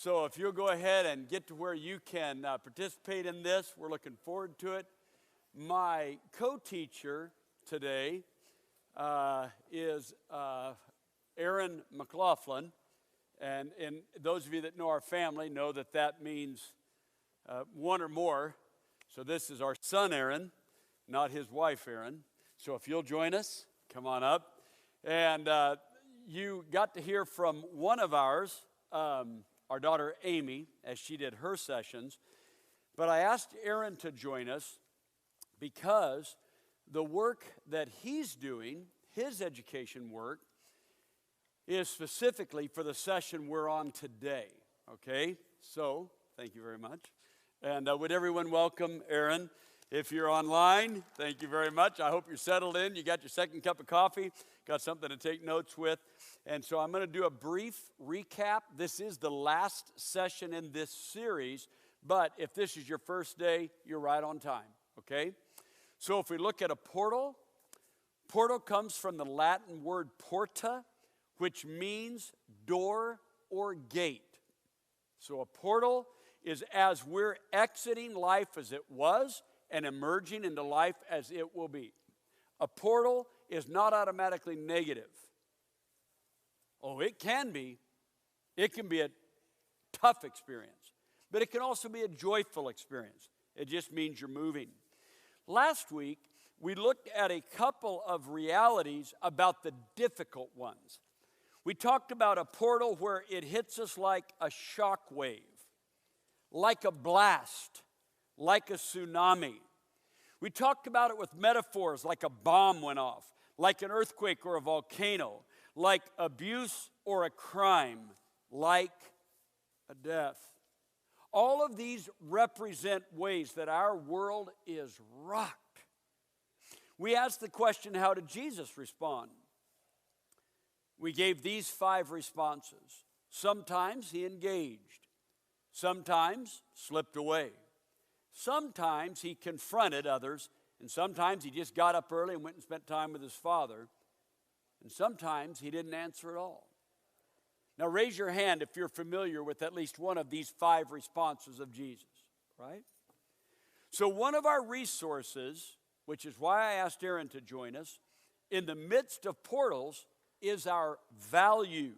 So if you'll go ahead and get to where you can participate in this, we're looking forward to it. My co-teacher today is Aaron Mclaughlin. And those of you that know our family know that that means one or more. So this is our son, Aaron, not his wife, Aaron. So if you'll join us, come on up. And you got to hear from one of ours, our daughter Amy, as she did her sessions. But I asked Aaron to join us because the work that he's doing, his education work, is specifically for the session we're on today, okay? So, thank you very much. And would everyone welcome Aaron? If you're online, thank you very much. I hope you're settled in. You got your second cup of coffee, got something to take notes with. And so I'm going to do a brief recap. This is the last session in this series, but if this is your first day, you're right on time, okay? So if we look at a portal, portal comes from the Latin word porta, which means door or gate. So a portal is as we're exiting life as it was and emerging into life as it will be. A portal is not automatically negative. Oh, it can be. It can be a tough experience, but it can also be a joyful experience. It just means you're moving. Last week, we looked at a couple of realities about the difficult ones. We talked about a portal where it hits us like a shock wave, like a blast, like a tsunami. We talked about it with metaphors like a bomb went off, like an earthquake or a volcano, like abuse or a crime, like a death. All of these represent ways that our world is rocked. We asked the question, how did Jesus respond? We gave these 5 responses. Sometimes he engaged. Sometimes slipped away. Sometimes he confronted others. And sometimes he just got up early and went and spent time with his Father. And sometimes he didn't answer at all. Now raise your hand if you're familiar with at least one of these 5 responses of Jesus, right? So one of our resources, which is why I asked Aaron to join us, in the midst of portals, is our values.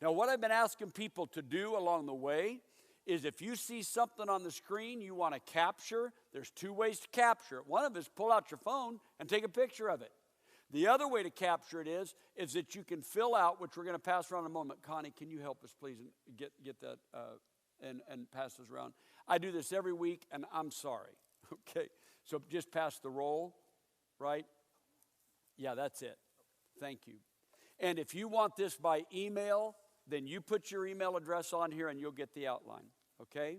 Now, what I've been asking people to do along the way is if you see something on the screen you want to capture, there's 2 ways to capture it. One of them is pull out your phone and take a picture of it. The other way to capture it is that you can fill out, which we're going to pass around in a moment. Connie, can you help us, please, and get that and pass this around? I do this every week, and I'm sorry. Okay, so just pass the roll, right? Yeah, that's it. Thank you. And if you want this by email, then you put your email address on here and you'll get the outline, okay?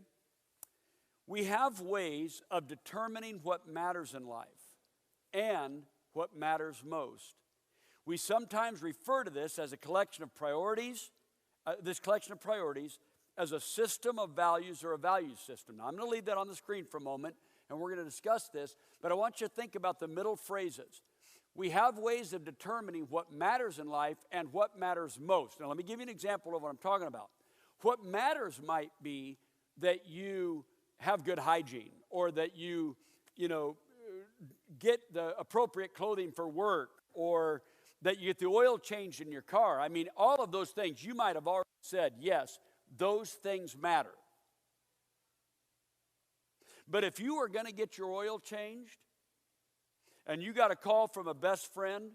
We have ways of determining what matters in life and what matters most. We sometimes refer to this as a collection of priorities, as a system of values or a value system. Now, I'm going to leave that on the screen for a moment, and we're going to discuss this, but I want you to think about the middle phrases. We have ways of determining what matters in life and what matters most. Now, let me give you an example of what I'm talking about. What matters might be that you have good hygiene, or that you get the appropriate clothing for work, or that you get the oil changed in your car. I mean, all of those things, you might have already said, yes, those things matter. But if you are going to get your oil changed, and you got a call from a best friend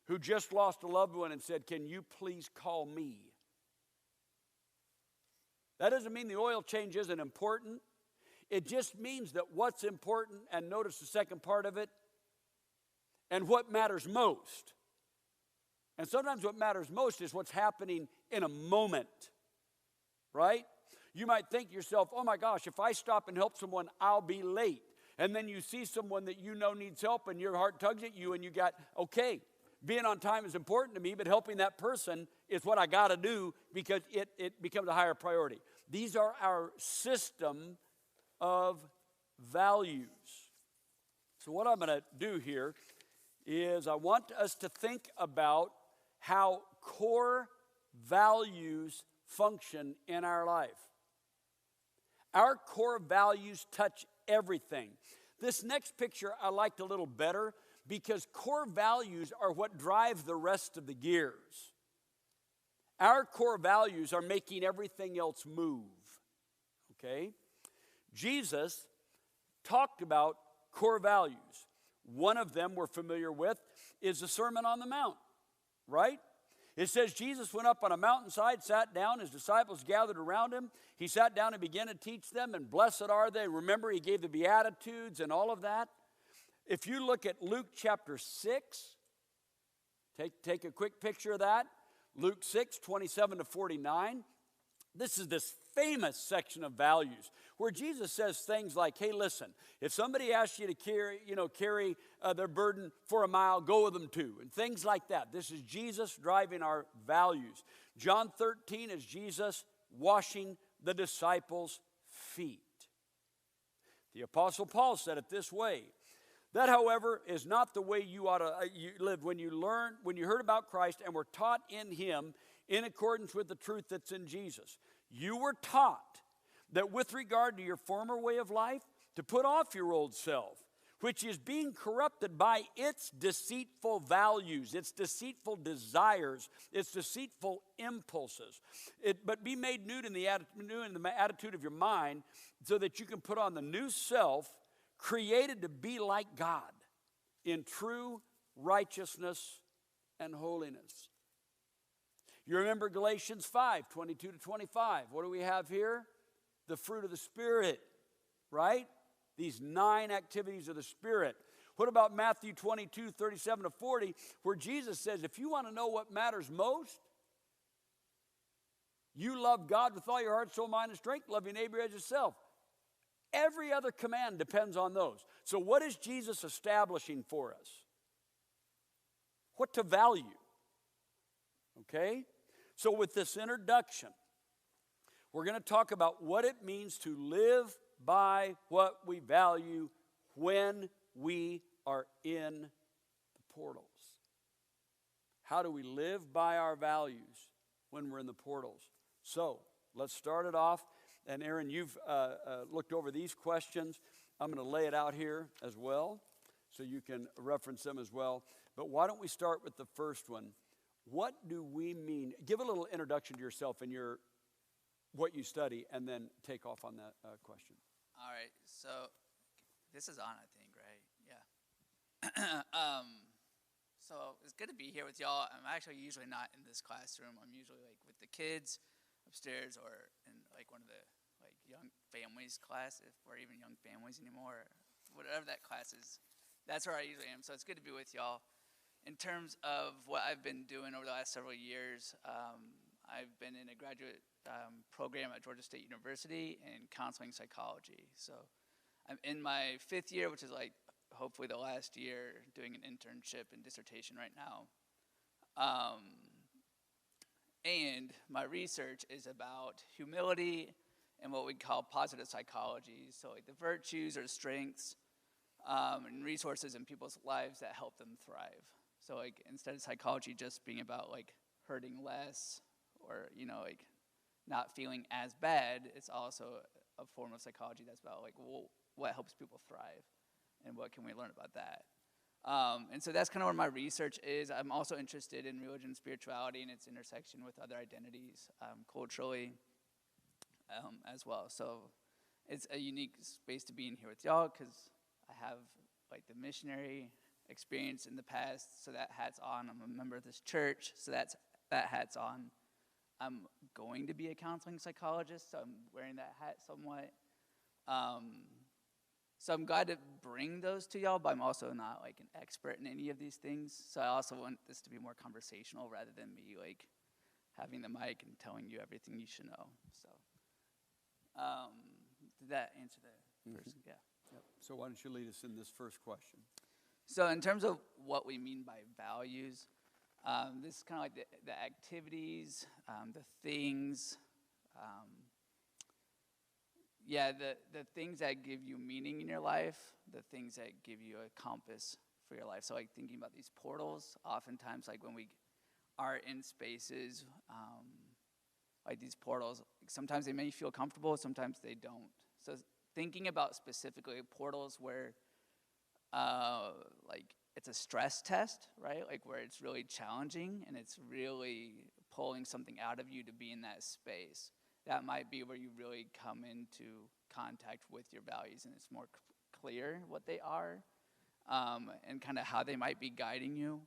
who just lost a loved one and said, can you please call me? That doesn't mean the oil change isn't important. It just means that what's important, and notice the second part of it, and what matters most. And sometimes what matters most is what's happening in a moment, right? You might think to yourself, oh my gosh, if I stop and help someone, I'll be late. And then you see someone that you know needs help and your heart tugs at you and you got, okay, being on time is important to me, but helping that person is what I got to do because it becomes a higher priority. These are our system of values. So what I'm going to do here is I want us to think about how core values function in our life. Our core values touch everything. This next picture I liked a little better because core values are what drive the rest of the gears. Our core values are making everything else move. Okay? Jesus talked about core values. One of them we're familiar with is the Sermon on the Mount, right? It says Jesus went up on a mountainside, sat down, his disciples gathered around him. He sat down and began to teach them, and blessed are they. Remember, he gave the Beatitudes and all of that. If you look at Luke chapter 6, take a quick picture of that. Luke 6, 27 to 49. This is this famous section of values where Jesus says things like, hey, listen, if somebody asks you to carry their burden for a mile, go with them too, and things like that. This is Jesus driving our values. John 13 is Jesus washing the disciples' feet. The Apostle Paul said it this way, that, however, is not the way you ought to live. When you heard about Christ and were taught in him in accordance with the truth that's in Jesus, you were taught that with regard to your former way of life, to put off your old self, which is being corrupted by its deceitful values, its deceitful desires, its deceitful impulses. But be made new in the attitude of your mind so that you can put on the new self created to be like God in true righteousness and holiness. You remember Galatians 5, 22 to 25. What do we have here? The fruit of the Spirit, right? These 9 activities of the Spirit. What about Matthew 22, 37 to 40, where Jesus says, if you want to know what matters most, you love God with all your heart, soul, mind, and strength, love your neighbor as yourself. Every other command depends on those. So what is Jesus establishing for us? What to value? Okay? So with this introduction, we're going to talk about what it means to live by what we value when we are in the portals. How do we live by our values when we're in the portals? So let's start it off. And Aaron, you've looked over these questions. I'm going to lay it out here as well so you can reference them as well. But why don't we start with the first one? What do we mean? Give a little introduction to yourself and what you study, and then take off on that question. All right, so this is on, I think, right? Yeah. So it's good to be here with y'all. I'm actually usually not in this classroom. I'm usually like with the kids upstairs, or in like one of the like young families class, if we're even young families anymore, whatever that class is. That's where I usually am. So it's good to be with y'all. In terms of what I've been doing over the last several years, I've been in a graduate program at Georgia State University in counseling psychology. So I'm in my 5th year, which is like hopefully the last year, doing an internship and dissertation right now. And my research is about humility and what we call positive psychology. So like the virtues or strengths and resources in people's lives that help them thrive. So like instead of psychology just being about like hurting less or, like not feeling as bad, it's also a form of psychology that's about like, well, what helps people thrive and what can we learn about that? And so that's kind of where my research is. I'm also interested in religion and spirituality and its intersection with other identities culturally as well. So it's a unique space to be in here with y'all because I have like the missionary experience in the past, so that hat's on. I'm a member of this church, so that hat's on. I'm going to be a counseling psychologist, so I'm wearing that hat somewhat. So I'm glad to bring those to y'all, but I'm also not like an expert in any of these things. So I also want this to be more conversational rather than me like having the mic and telling you everything you should know. So did that answer the first? Yeah. Yep. So why don't you lead us in this first question? So in terms of what we mean by values, this is kind of like the activities, the things, the things that give you meaning in your life, the things that give you a compass for your life. So like thinking about these portals, oftentimes like when we are in spaces, like these portals, sometimes they may feel comfortable, sometimes they don't. So thinking about specifically portals where like it's a stress test, right? Like where it's really challenging and it's really pulling something out of you to be in that space. That might be where you really come into contact with your values and it's more clear what they are, and kind of how they might be guiding you.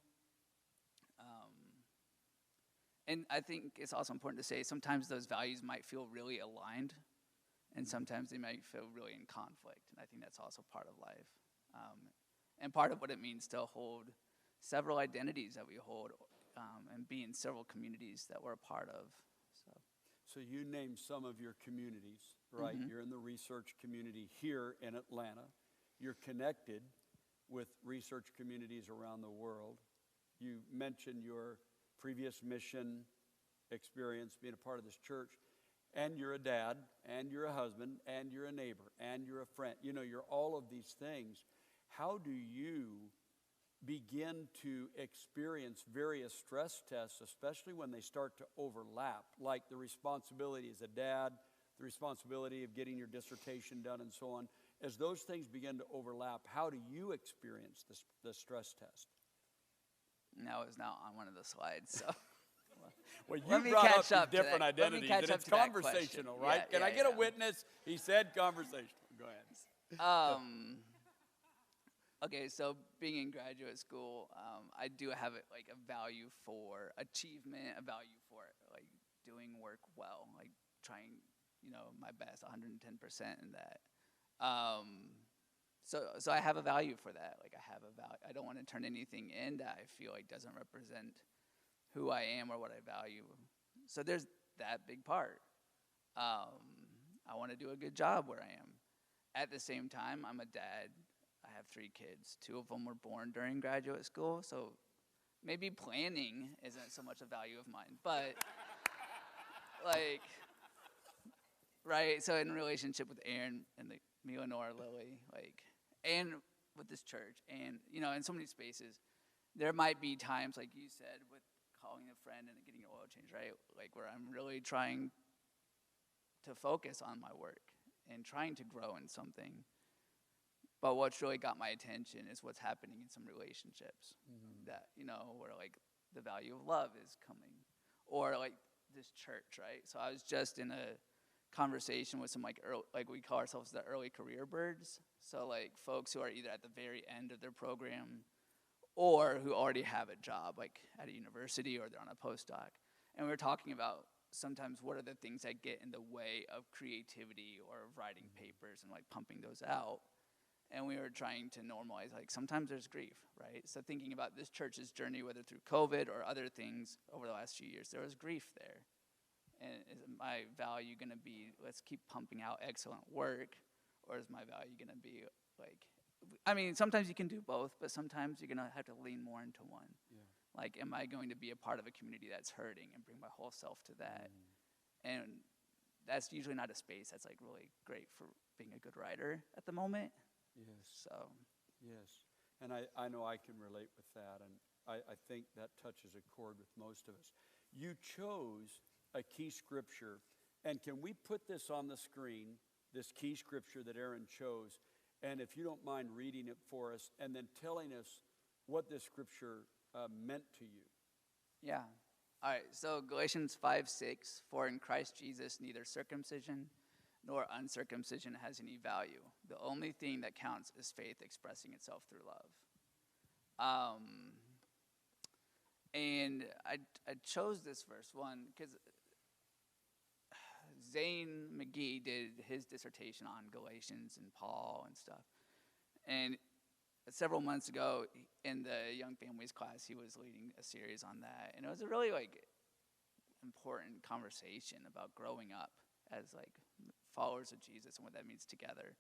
And I think it's also important to say sometimes those values might feel really aligned and sometimes they might feel really in conflict. And I think that's also part of life. And part of what it means to hold several identities that we hold, and be in several communities that we're a part of. So you named some of your communities, right? Mm-hmm. You're in the research community here in Atlanta. You're connected with research communities around the world. You mentioned your previous mission experience being a part of this church. And you're a dad, and you're a husband, and you're a neighbor, and you're a friend. You know, you're all of these things. How do you begin to experience various stress tests, especially when they start to overlap, like the responsibility as a dad, the responsibility of getting your dissertation done, and so on? As those things begin to overlap, how do you experience the stress test? Now it's not on one of the slides, so. Well, you brought up different identities, and it's that conversational, right? Can I get a witness? He said conversational. Go ahead. Okay, so being in graduate school, I do have like a value for achievement, a value for like doing work well, like trying, my best, 110% in that. So I have a value for that. Like I have a value. I don't want to turn anything in that I feel like doesn't represent who I am or what I value. So there's that big part. I want to do a good job where I am. At the same time, I'm a dad. I have 3 kids. 2 of them were born during graduate school, so maybe planning isn't so much a value of mine. But, like, right? So in relationship with Aaron and me, Lenore, Lily, like, and with this church, and, in so many spaces, there might be times, like you said, with calling a friend and getting an oil change, right? Like where I'm really trying to focus on my work and trying to grow in something. But what's really got my attention is what's happening in some relationships, that, where like the value of love is coming, or like this church, right? So I was just in a conversation with some like we call ourselves the early career birds. So like folks who are either at the very end of their program or who already have a job, like at a university or they're on a postdoc. And we're talking about sometimes what are the things that get in the way of creativity or writing papers and like pumping those out. And we were trying to normalize, like sometimes there's grief, right? So thinking about this church's journey, whether through COVID or other things over the last few years, there was grief there. And is my value gonna be, let's keep pumping out excellent work, or is my value gonna be like, sometimes you can do both, but sometimes you're going to have to lean more into one. Yeah. Like, am I going to be a part of a community that's hurting and bring my whole self to that? And that's usually not a space that's, like, really great for being a good writer at the moment. Yes. So. Yes. And I know I can relate with that, and I think that touches a chord with most of us. You chose a key scripture, and can we put this on the screen, this key scripture that Aaron chose? And if you don't mind reading it for us and then telling us what this scripture meant to you. Yeah. All right. So Galatians 5:6, for in Christ Jesus neither circumcision nor uncircumcision has any value. The only thing that counts is faith expressing itself through love. And I chose this verse one because Zane McGee did his dissertation on Galatians and Paul and stuff. And several months ago in the Young Families class, he was leading a series on that. And it was a really important conversation about growing up as followers of Jesus and what that means together.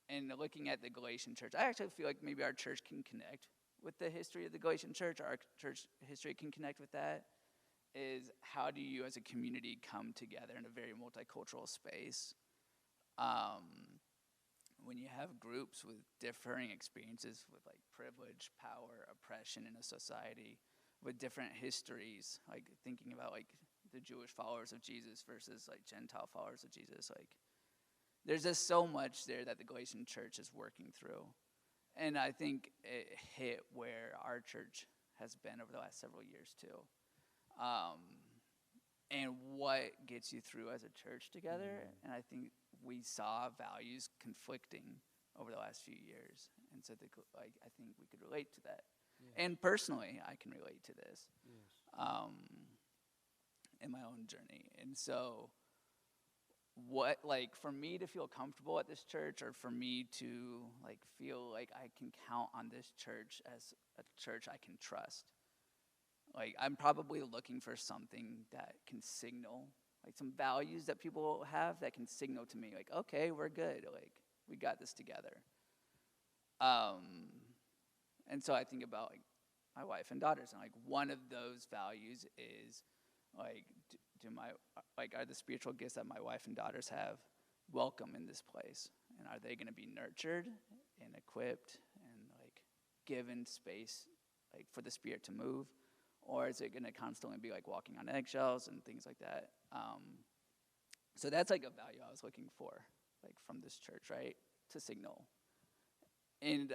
And looking at the Galatian church, I actually feel like maybe our church can connect with the history of the Galatian church. Our church history can connect with that. Is how do you as a community come together in a very multicultural space when you have groups with differing experiences with privilege, power, oppression in a society with different histories, thinking about the Jewish followers of Jesus versus like Gentile followers of Jesus. Like, there's just so much there that the Galatian church is working through. And I think it hit where our church has been over the last several years too. And what gets you through as a church together. And I think we saw values conflicting over the last few years. And so I think we could relate to that. Yes. And personally, I can relate to this. Yes. In my own journey. And so what, like, for me to feel comfortable at this church, or for me to like feel like I can count on this church as a church I can trust, like, I'm probably looking for something that can signal, like, some values that people have that can signal to me, like, okay, we're good, like, we got this together. And so I think about like my wife and daughters, and like one of those values is like, are the spiritual gifts that my wife and daughters have welcome in this place? And are they going to be nurtured and equipped and like given space like for the Spirit to move? Or is it going to constantly be like walking on eggshells and things like that? So that's like a value I was looking for, like from this church, right? To signal. And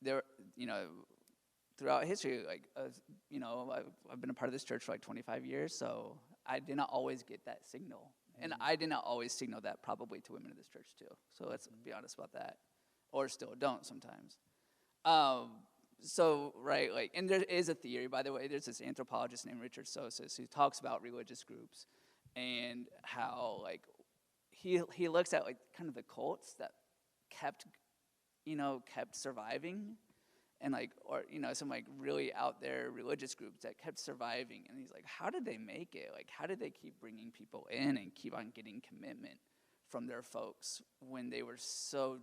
there, throughout history, like, I've been a part of this church for like 25 years, so I did not always get that signal. And I did not always signal that probably to women in this church too. So let's be honest about that. Or still don't sometimes. So, right, like, and there is a theory, by the way, there's this anthropologist named Richard Sosis who talks about religious groups and how, like, he looks at, like, kind of the cults that kept surviving, and, like, or, some, like, really out there religious groups that kept surviving, and he's like, how did they make it? Like, how did they keep bringing people in and keep on getting commitment from their folks when they were so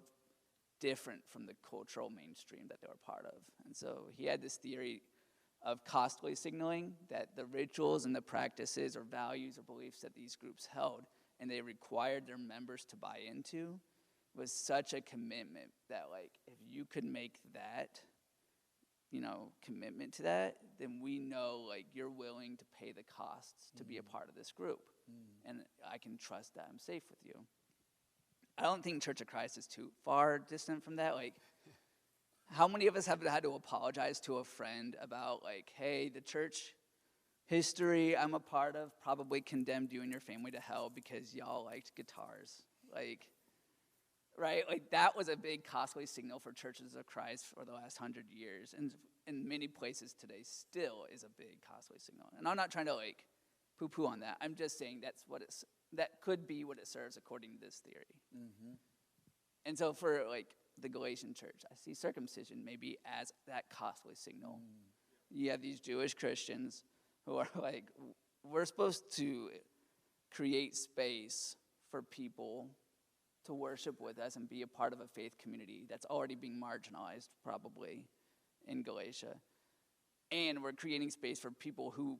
different from the cultural mainstream that they were part of? And so he had this theory of costly signaling, that the rituals and the practices or values or beliefs that these groups held and they required their members to buy into was such a commitment that, like, if you could make that, commitment to that, then we know, like, you're willing to pay the costs to be a part of this group. And I can trust that I'm safe with you. I don't think Church of Christ is too far distant from that. Like, how many of us have had to apologize to a friend about, like, hey, the church history I'm a part of probably condemned you and your family to hell because y'all liked guitars? Like, right? Like, that was a big costly signal for Churches of Christ for the last 100 years. And in many places today still is a big costly signal. And I'm not trying to, like, poo-poo on that. I'm just saying that could be what it serves according to this theory. Mm-hmm. And so for, like, the Galatian church, I see circumcision maybe as that costly signal. You have these Jewish Christians who are like, we're supposed to create space for people to worship with us and be a part of a faith community that's already being marginalized probably in Galatia. And we're creating space for people who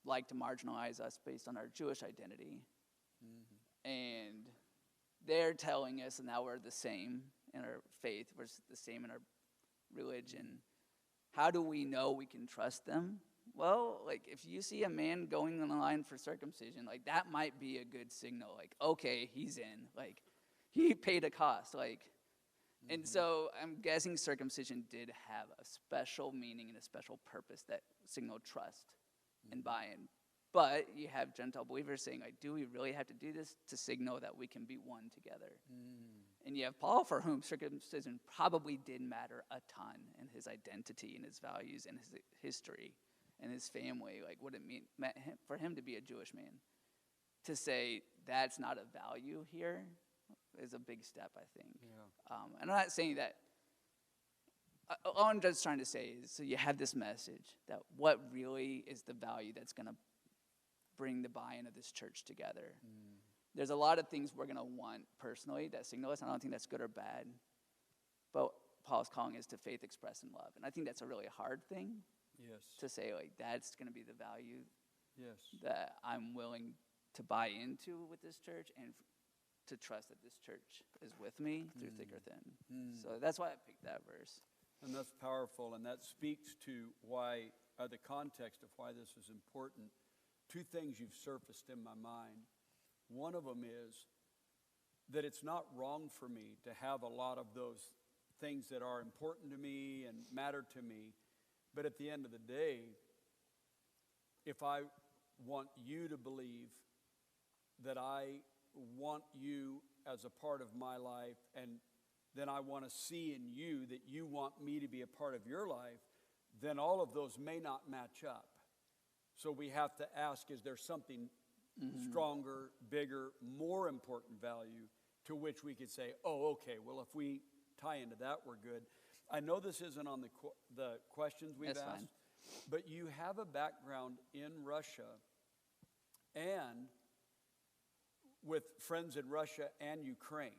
like to marginalize us based on our Jewish identity. Mm-hmm. And they're telling us now we're the same in our faith, we're the same in our religion. How do we know we can trust them? Well, like, if you see a man going on the line for circumcision, like, that might be a good signal. Like, okay, he's in. Like, he paid a cost. Like, mm-hmm. And so I'm guessing circumcision did have a special meaning and a special purpose that signaled trust and buy-in. But you have Gentile believers saying, like, do we really have to do this to signal that we can be one together? And you have Paul, for whom circumcision probably did matter a ton in his identity and his values and his history and his family, like what it meant for him to be a Jewish man. To say that's not a value here is a big step, I think. Yeah. And I'm not saying that. All I'm just trying to say is, so you have this message that what really is the value that's going to bring the buy-in of this church together. There's a lot of things we're going to want personally that signal us. I don't think that's good or bad. But Paul's calling us to faith expressed in love. And I think that's a really hard thing. Yes. To say, like, that's going to be the value. Yes. That I'm willing to buy into with this church and to trust that this church is with me through thick or thin. So that's why I picked that verse. And that's powerful, and that speaks to why the context of why this is important, two things you've surfaced in my mind. One of them is that it's not wrong for me to have a lot of those things that are important to me and matter to me. But at the end of the day, if I want you to believe that I want you as a part of my life, and then I want to see in you that you want me to be a part of your life, then all of those may not match up. So we have to ask, is there something stronger, bigger, more important value to which we could say, oh, okay, well, if we tie into that, we're good. I know this isn't on the questions we've That's asked, fine. but you have a background in Russia and with friends in Russia and Ukraine,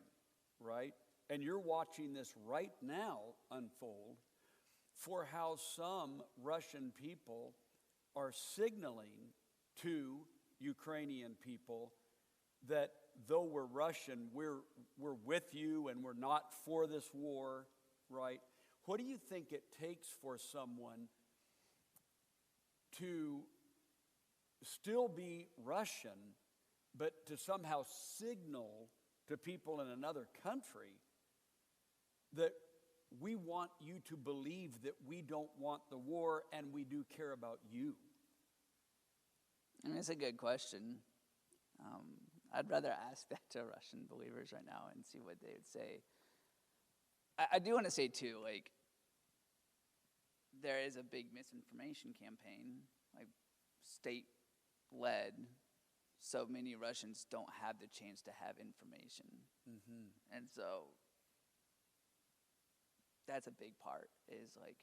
right? And you're watching this right now unfold for how some Russian people are signaling to Ukrainian people that though we're Russian, we're with you and we're not for this war, right? What do you think it takes for someone to still be Russian, but to somehow signal to people in another country that we want you to believe that we don't want the war and we do care about you? I mean, it's a good question. I'd rather ask that to Russian believers right now and see what they would say. I do want to say, too, like, there is a big misinformation campaign, like, state-led. So many Russians don't have the chance to have information. Mm-hmm. And so that's a big part, is, like,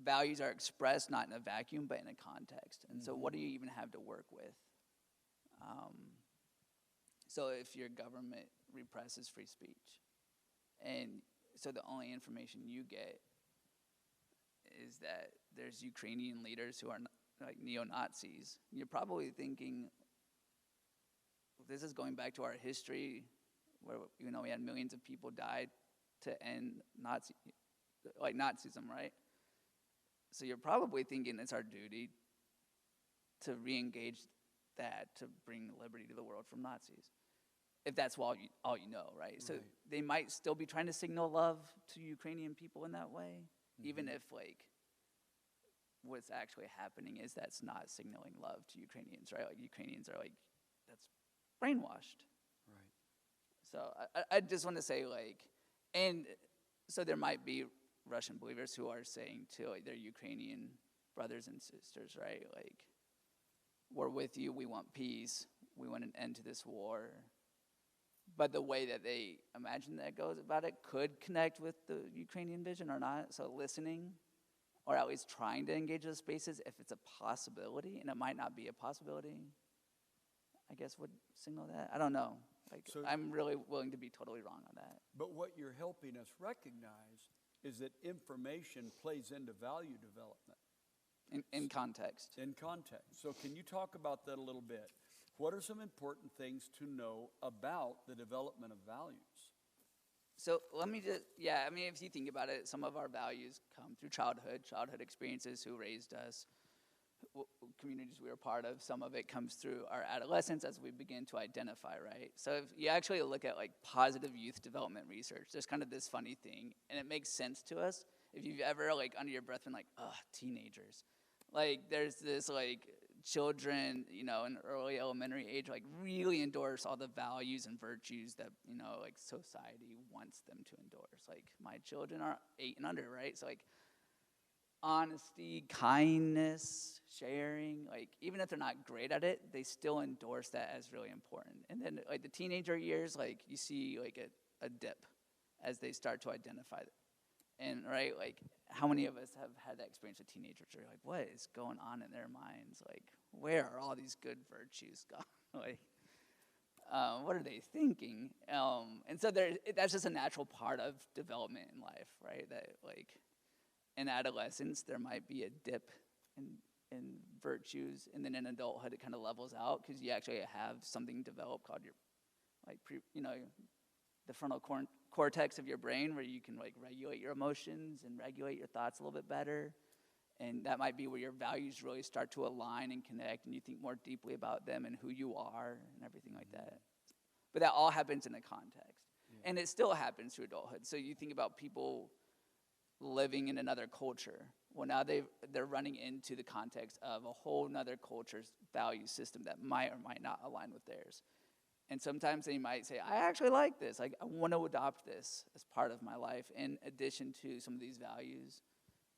values are expressed not in a vacuum, but in a context. And so what do you even have to work with? So if your government represses free speech, and so the only information you get is that there's Ukrainian leaders who are like neo-Nazis, you're probably thinking, this is going back to our history where, you know, we had millions of people died to end Nazism, right? So you're probably thinking it's our duty to re-engage that, to bring liberty to the world from Nazis, if that's all you know, right? So they might still be trying to signal love to Ukrainian people in that way, even if, like, what's actually happening is that's not signaling love to Ukrainians, right? Like, Ukrainians are like, that's brainwashed. Right. So I just want to say, like, and so there might be Russian believers who are saying to, like, their Ukrainian brothers and sisters, right? Like, we're with you, we want peace, we want an end to this war. But the way that they imagine that goes about it could connect with the Ukrainian vision or not. So listening, or at least trying to engage those spaces if it's a possibility, and it might not be a possibility, I guess would signal that. I don't know. Like, so, I'm really willing to be totally wrong on that. But what you're helping us recognize is that information plays into value development. In context. In context. So can you talk about that a little bit? What are some important things to know about the development of values? So let me just, I mean, if you think about it, some of our values come through childhood experiences, who raised us, communities we were part of. Some of it comes through our adolescence as we begin to identify, right? So if you actually look at, like, positive youth development research, there's kind of this funny thing, and it makes sense to us. If you've ever, like, under your breath been like, teenagers. Like, there's this, like, children, you know, in early elementary age, like, really endorse all the values and virtues that, you know, like, society wants them to endorse. Like, my children are 8 and under, right? So, like, honesty, kindness, sharing, like, even if they're not great at it, they still endorse that as really important. And then, like, the teenager years, like, you see, like, a dip as they start to identify it. And, right, like, how many of us have had that experience with teenagers? You're like, what is going on in their minds? Like, where are all these good virtues gone? Like, what are they thinking? And so that's just a natural part of development in life, right? That, like, in adolescence, there might be a dip in virtues, and then in adulthood, it kind of levels out because you actually have something developed called your, like, the frontal cortex of your brain, where you can, like, regulate your emotions and regulate your thoughts a little bit better. And that might be where your values really start to align and connect, and you think more deeply about them and who you are and everything like that. But that all happens in a context. Yeah. And it still happens through adulthood. So you think about people living in another culture. Well, now they're running into the context of a whole nother culture's value system that might or might not align with theirs. And sometimes they might say, I actually like this. Like, I want to adopt this as part of my life in addition to some of these values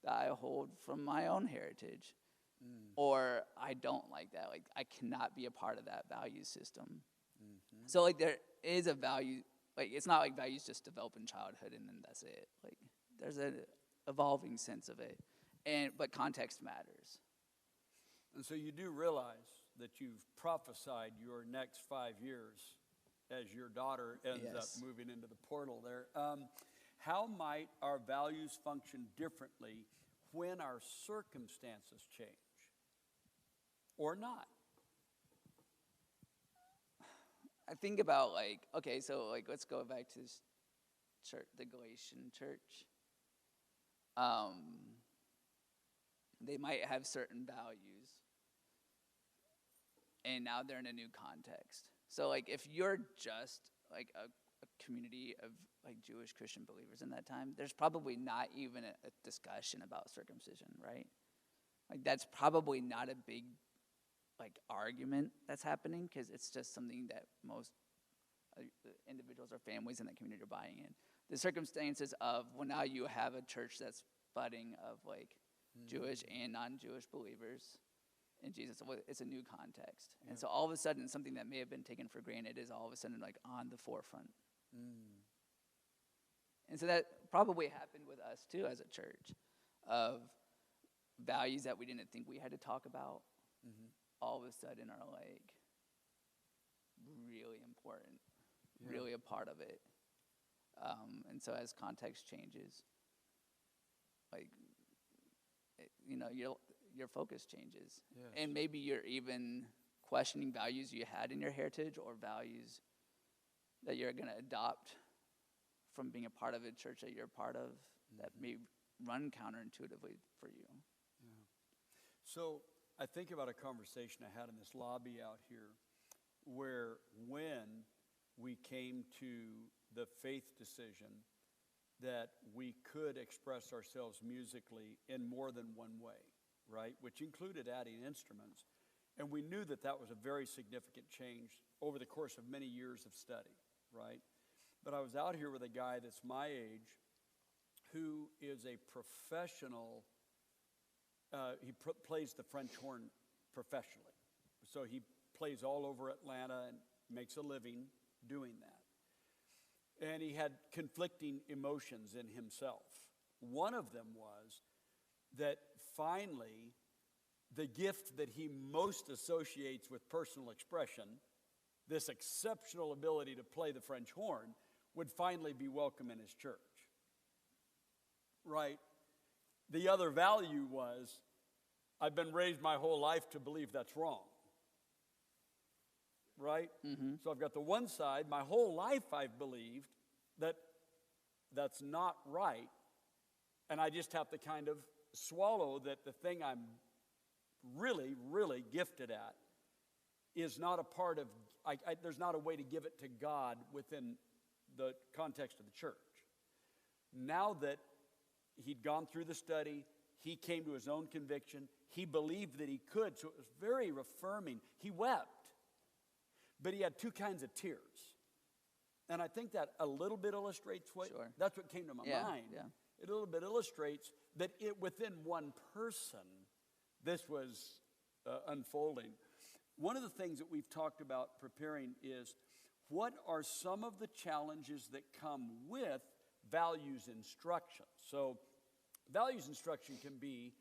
that I hold from my own heritage. Or I don't like that. Like, I cannot be a part of that value system. Mm-hmm. So, like, there is a value. Like, it's not like values just develop in childhood and then that's it. Like, there's an evolving sense of it. But context matters. And so you do realize that you've prophesied your next 5 years as your daughter ends up moving into the portal there. How might our values function differently when our circumstances change or not? I think about, like, okay, so, like, let's go back to this church, the Galatian church. They might have certain values, and now they're in a new context. So, like, if you're just, like, a community of, like, Jewish Christian believers in that time, there's probably not even a discussion about circumcision, right? Like, that's probably not a big, like, argument that's happening, because it's just something that most individuals or families in that community are buying in. The circumstances of, well, now you have a church that's budding of, like, Jewish and non-Jewish believers in Jesus. It's a new context. Yeah. And so all of a sudden, something that may have been taken for granted is all of a sudden, like, on the forefront. And so that probably happened with us too as a church, of values that we didn't think we had to talk about, all of a sudden are, like, really important, really a part of it. And so as context changes, like, your focus changes. Yes. And maybe you're even questioning values you had in your heritage or values that you're going to adopt from being a part of a church that you're a part of that may run counterintuitively for you. Yeah. So I think about a conversation I had in this lobby out here where when we came to the faith decision that we could express ourselves musically in more than one way, right? Which included adding instruments. And we knew that that was a very significant change over the course of many years of study, right? But I was out here with a guy that's my age who is a professional, he plays the French horn professionally. So he plays all over Atlanta and makes a living doing that. And he had conflicting emotions in himself. One of them was that finally, the gift that he most associates with personal expression, this exceptional ability to play the French horn, would finally be welcome in his church. Right? The other value was, I've been raised my whole life to believe that's wrong. Right? Mm-hmm. So I've got the one side, my whole life I've believed that that's not right, and I just have to kind of swallow that the thing I'm really, really gifted at is not a part of, there's not a way to give it to God within the context of the church. Now that he'd gone through the study, he came to his own conviction, he believed that he could, so it was very affirming. He wept. But he had two kinds of tears. And I think that a little bit illustrates what, that's what came to my mind. Yeah. It a little bit illustrates that within one person, this was unfolding. One of the things that we've talked about preparing is, what are some of the challenges that come with values instruction? So values instruction can be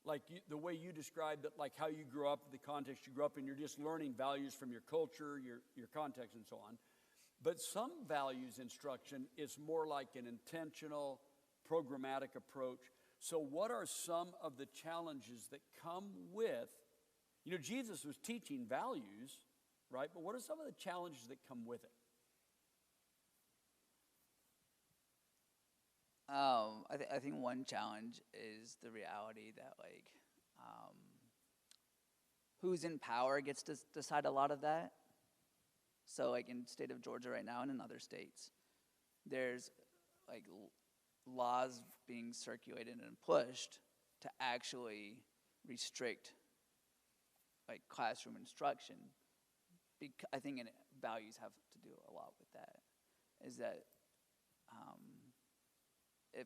like the way you described it, like how you grew up, the context you grew up in, you're just learning values from your culture, your context, and so on. But some values instruction is more like an intentional, programmatic approach. So what are some of the challenges that come with, Jesus was teaching values, right? But what are some of the challenges that come with it? I think one challenge is the reality that who's in power gets to decide a lot of that. So in the state of Georgia right now and in other states, there's laws being circulated and pushed to actually restrict classroom instruction. I think values have to do a lot with that. Is that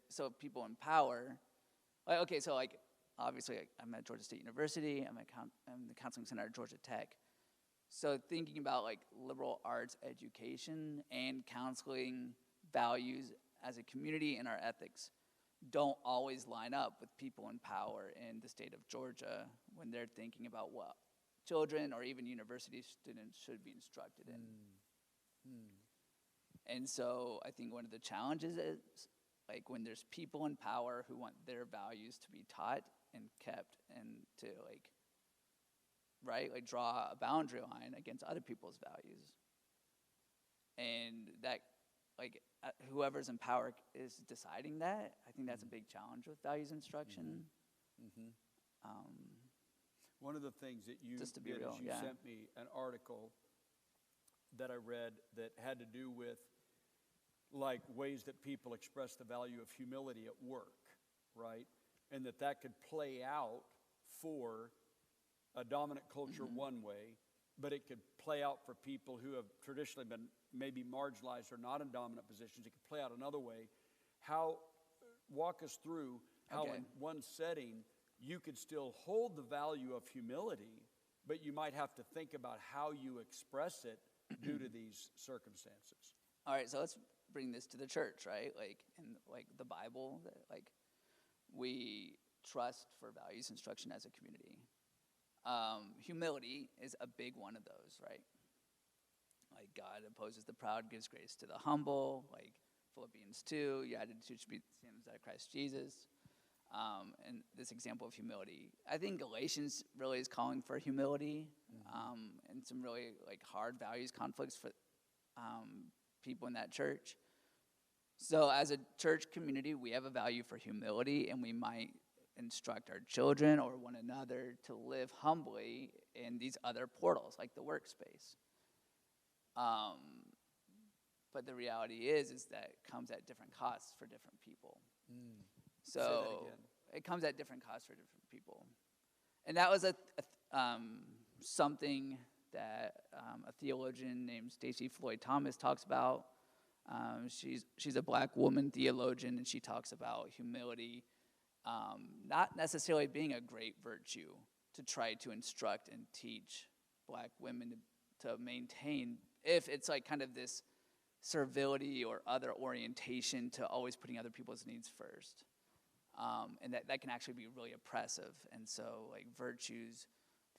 so people in power, obviously I'm at Georgia State University. I'm the counseling center at Georgia Tech. So thinking about liberal arts education and counseling values as a community and our ethics don't always line up with people in power in the state of Georgia when they're thinking about what children or even university students should be instructed in. And so I think one of the challenges is when there's people in power who want their values to be taught and kept and to draw a boundary line against other people's values. And that whoever's in power is deciding that. I think that's a big challenge with values instruction. One of the things that you Just to be did real, is you sent me an article that I read that had to do with ways that people express the value of humility at work, right? And that could play out for a dominant culture one way, but it could play out for people who have traditionally been maybe marginalized or not in dominant positions. It could play out another way. Walk us through how in one setting you could still hold the value of humility, but you might have to think about how you express it due to these circumstances. All right, so let's bring this to the church, right? In the Bible, we trust for values instruction as a community. Humility is a big one of those, right? God opposes the proud, gives grace to the humble. Philippians 2, your attitude should be the same as that of Christ Jesus. And this example of humility. I think Galatians really is calling for humility and some really hard values conflicts for people in that church. So as a church community, we have a value for humility, and we might instruct our children or one another to live humbly in these other portals, like the workspace. But the reality is that it comes at different costs for different people. So it comes at different costs for different people. And that was something that a theologian named Stacey Floyd Thomas talks about. She's a black woman theologian, and she talks about humility not necessarily being a great virtue to try to instruct and teach black women to maintain, if it's kind of this servility or other orientation to always putting other people's needs first. And that can actually be really oppressive. And so virtues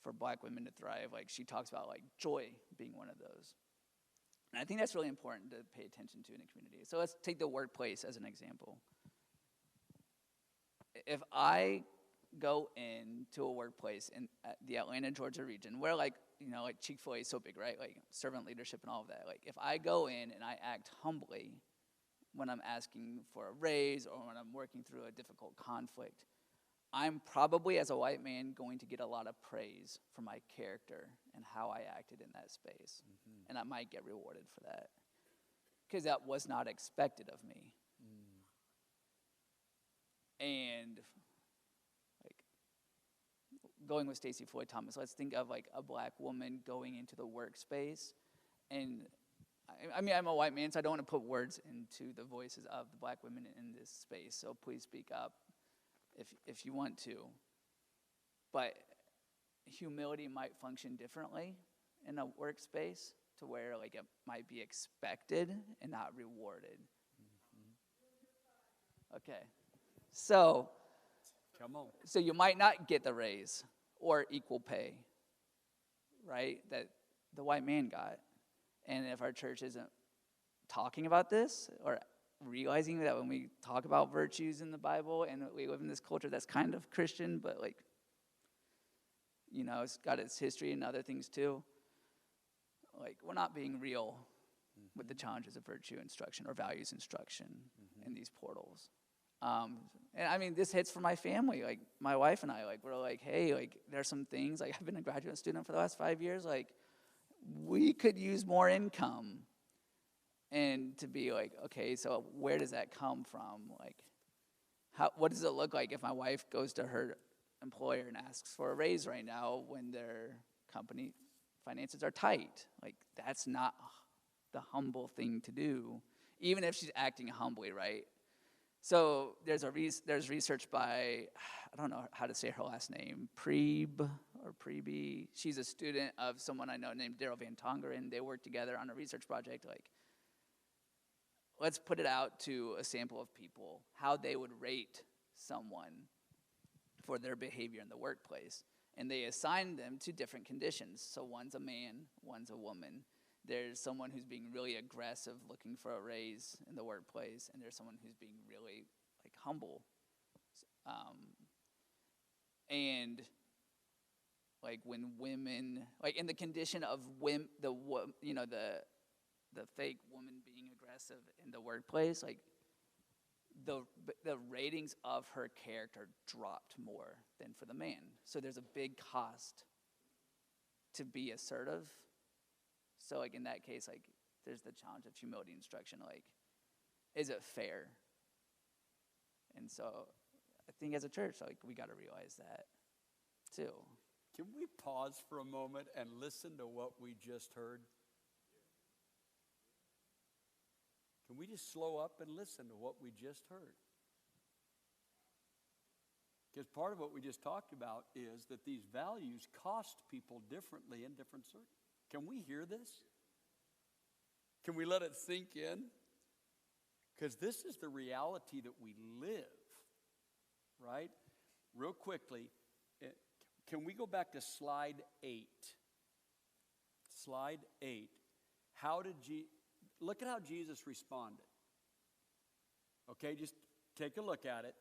for black women to thrive, she talks about joy being one of those. And I think that's really important to pay attention to in a community. So let's take the workplace as an example. If I go into a workplace in the Atlanta, Georgia region, where Chick-fil-A is so big, right? Servant leadership and all of that. If I go in and I act humbly when I'm asking for a raise or when I'm working through a difficult conflict, I'm probably, as a white man, going to get a lot of praise for my character and how I acted in that space. And I might get rewarded for that because that was not expected of me. And going with Stacey Floyd Thomas, let's think of a black woman going into the workspace. And I'm a white man, so I don't want to put words into the voices of the black women in this space. So please speak up if you want to. But humility might function differently in a workspace to where it might be expected and not rewarded. Okay. So, come on. So you might not get the raise or equal pay, right, that the white man got. And if our church isn't talking about this or realizing that when we talk about virtues in the Bible and we live in this culture that's kind of Christian, but it's got its history and other things too, we're not being real with the challenges of virtue instruction or values instruction in these portals. And I mean, this hits for my family. Like my wife and I, like we're like, hey, like there's some things. Like I've been a graduate student for the last 5 years. Like we could use more income. And to be like, okay, so where does that come from? Like, what does it look like if my wife goes to her employer and asks for a raise right now when their company finances are tight? Like, that's not the humble thing to do, even if she's acting humbly, right? So there's research by, I don't know how to say her last name, Preeby. She's a student of someone I know named Daryl Van Tongeren. They work together on a research project. Like, let's put it out to a sample of people, how they would rate someone for their behavior in the workplace. And they assign them to different conditions. So one's a man, one's a woman. There's someone who's being really aggressive looking for a raise in the workplace, and there's someone who's being really like humble. And like when women, like in the condition of women, the fake woman being aggressive in the workplace, like the ratings of her character dropped more than for the man. So there's a big cost to be assertive. So like in that case, like there's the challenge of humility instruction. Like, is it fair? And so I think as a church, like we got to realize that too. Can we pause for a moment and listen to what we just heard? Can we just slow up and listen to what we just heard? Because part of what we just talked about is that these values cost people differently in different circles. Can we hear this? Can we let it sink in? Because this is the reality that we live, right? Real quickly, can we go back to slide 8? Slide 8. Look at how Jesus responded. Okay, just take a look at it.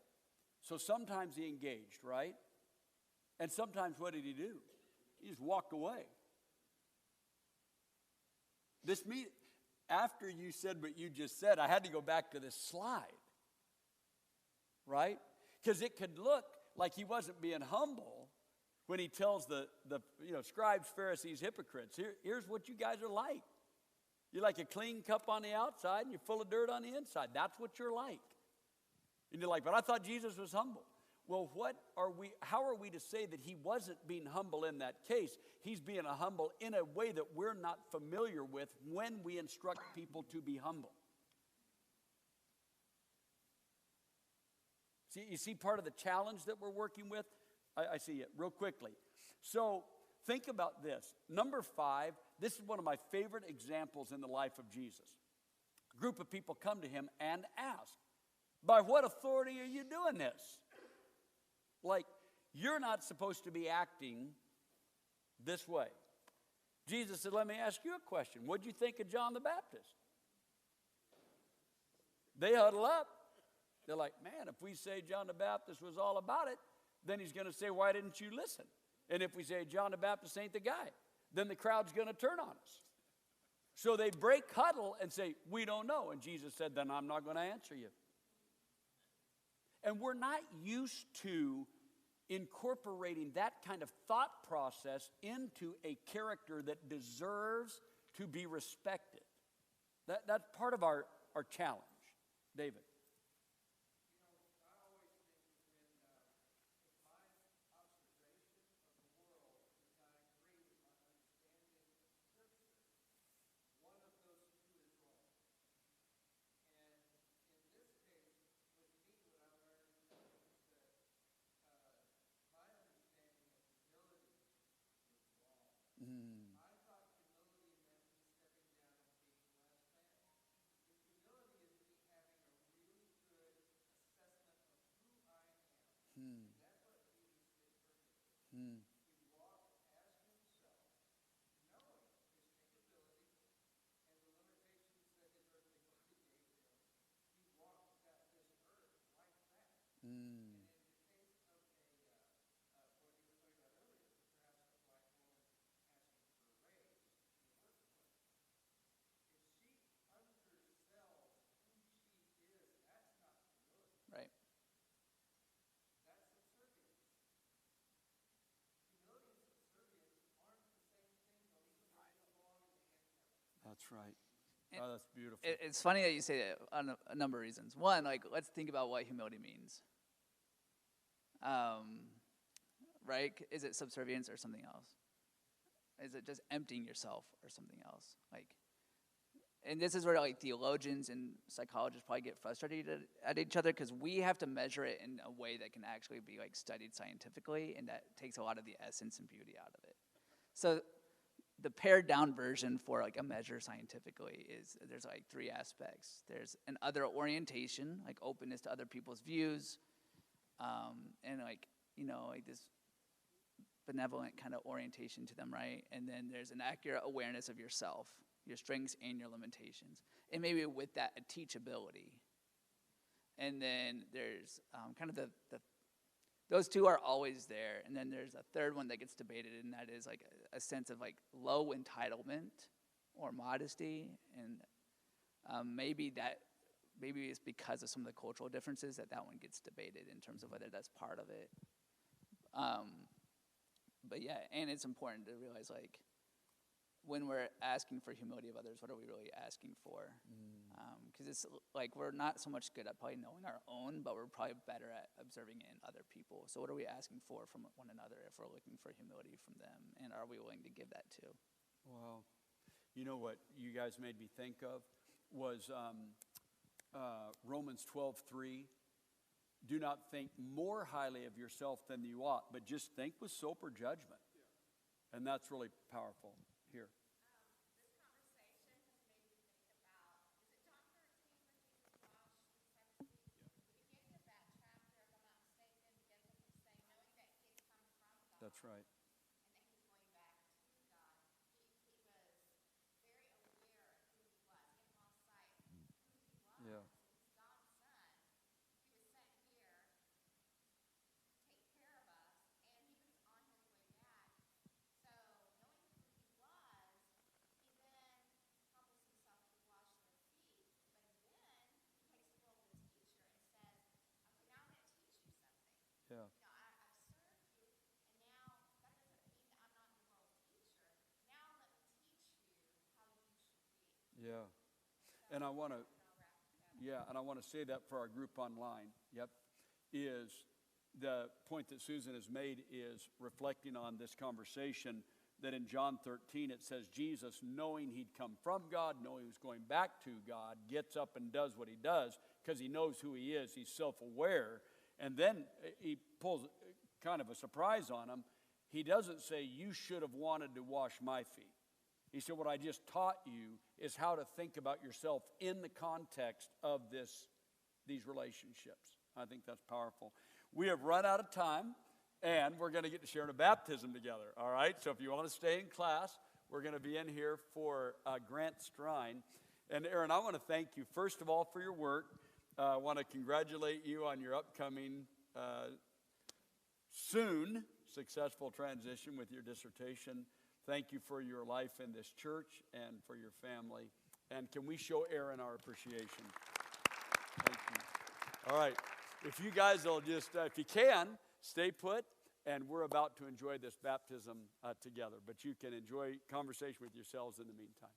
So sometimes he engaged, right? And sometimes what did he do? He just walked away. After you said what you just said, I had to go back to this slide, right? Because it could look like he wasn't being humble when he tells the scribes, Pharisees, hypocrites, here's what you guys are like. You're like a clean cup on the outside and you're full of dirt on the inside. That's what you're like. And you're like, but I thought Jesus was humble. Well, how are we to say that he wasn't being humble in that case? He's being humble in a way that we're not familiar with when we instruct people to be humble. You see part of the challenge that we're working with? I see it real quickly. So think about this. Number 5, this is one of my favorite examples in the life of Jesus. A group of people come to him and ask, by what authority are you doing this? Like, you're not supposed to be acting this way. Jesus said, let me ask you a question. What'd you think of John the Baptist? They huddle up. They're like, man, if we say John the Baptist was all about it, then he's going to say, why didn't you listen? And if we say John the Baptist ain't the guy, then the crowd's going to turn on us. So they break huddle and say, we don't know. And Jesus said, then I'm not going to answer you. And we're not used to incorporating that kind of thought process into a character that deserves to be respected. That's part of our challenge. David. That's right. And Oh, that's beautiful. It's funny that you say that on a number of reasons. One, like, let's think about what humility means. Right? Is it subservience or something else? Is it just emptying yourself or something else? Like, and this is where like theologians and psychologists probably get frustrated at each other because we have to measure it in a way that can actually be like studied scientifically, and that takes a lot of the essence and beauty out of it. So the pared down version for like a measure scientifically is there's like three aspects. There's an other orientation, like openness to other people's views, and like, you know, like this benevolent kind of orientation to them, right? And then there's an accurate awareness of yourself, your strengths and your limitations, and maybe with that a teachability. And then there's kind of the those two are always there. And then there's a third one that gets debated, and that is like a sense of like low entitlement or modesty. And maybe it's because of some of the cultural differences that one gets debated in terms of whether that's part of it. But yeah, and it's important to realize like when we're asking for humility of others, what are we really asking for? Because it's like we're not so much good at probably knowing our own, but we're probably better at observing it in other people. So what are we asking for from one another if we're looking for humility from them? And are we willing to give that too? Wow. You know what you guys made me think of was Romans 12:3. Do not think more highly of yourself than you ought, but just think with sober judgment. Yeah. And that's really powerful here. That's right. Yeah. Yeah. Yeah. And I want to say that for our group online. Yep. Is the point that Susan has made is reflecting on this conversation that in John 13 it says Jesus, knowing he'd come from God, knowing he was going back to God, gets up and does what he does because he knows who he is. He's self-aware. And then he pulls kind of a surprise on him. He doesn't say, you should have wanted to wash my feet. He said, what I just taught you is how to think about yourself in the context of these relationships. I think that's powerful. We have run out of time, and we're going to get to share in a baptism together, all right? So if you want to stay in class, we're going to be in here for Grant Strine. And Aaron, I want to thank you, first of all, for your work. I want to congratulate you on your upcoming soon successful transition with your dissertation. Thank you for your life in this church and for your family. And can we show Aaron our appreciation? Thank you. All right. If you guys will just, if you can, stay put. And we're about to enjoy this baptism together. But you can enjoy conversation with yourselves in the meantime.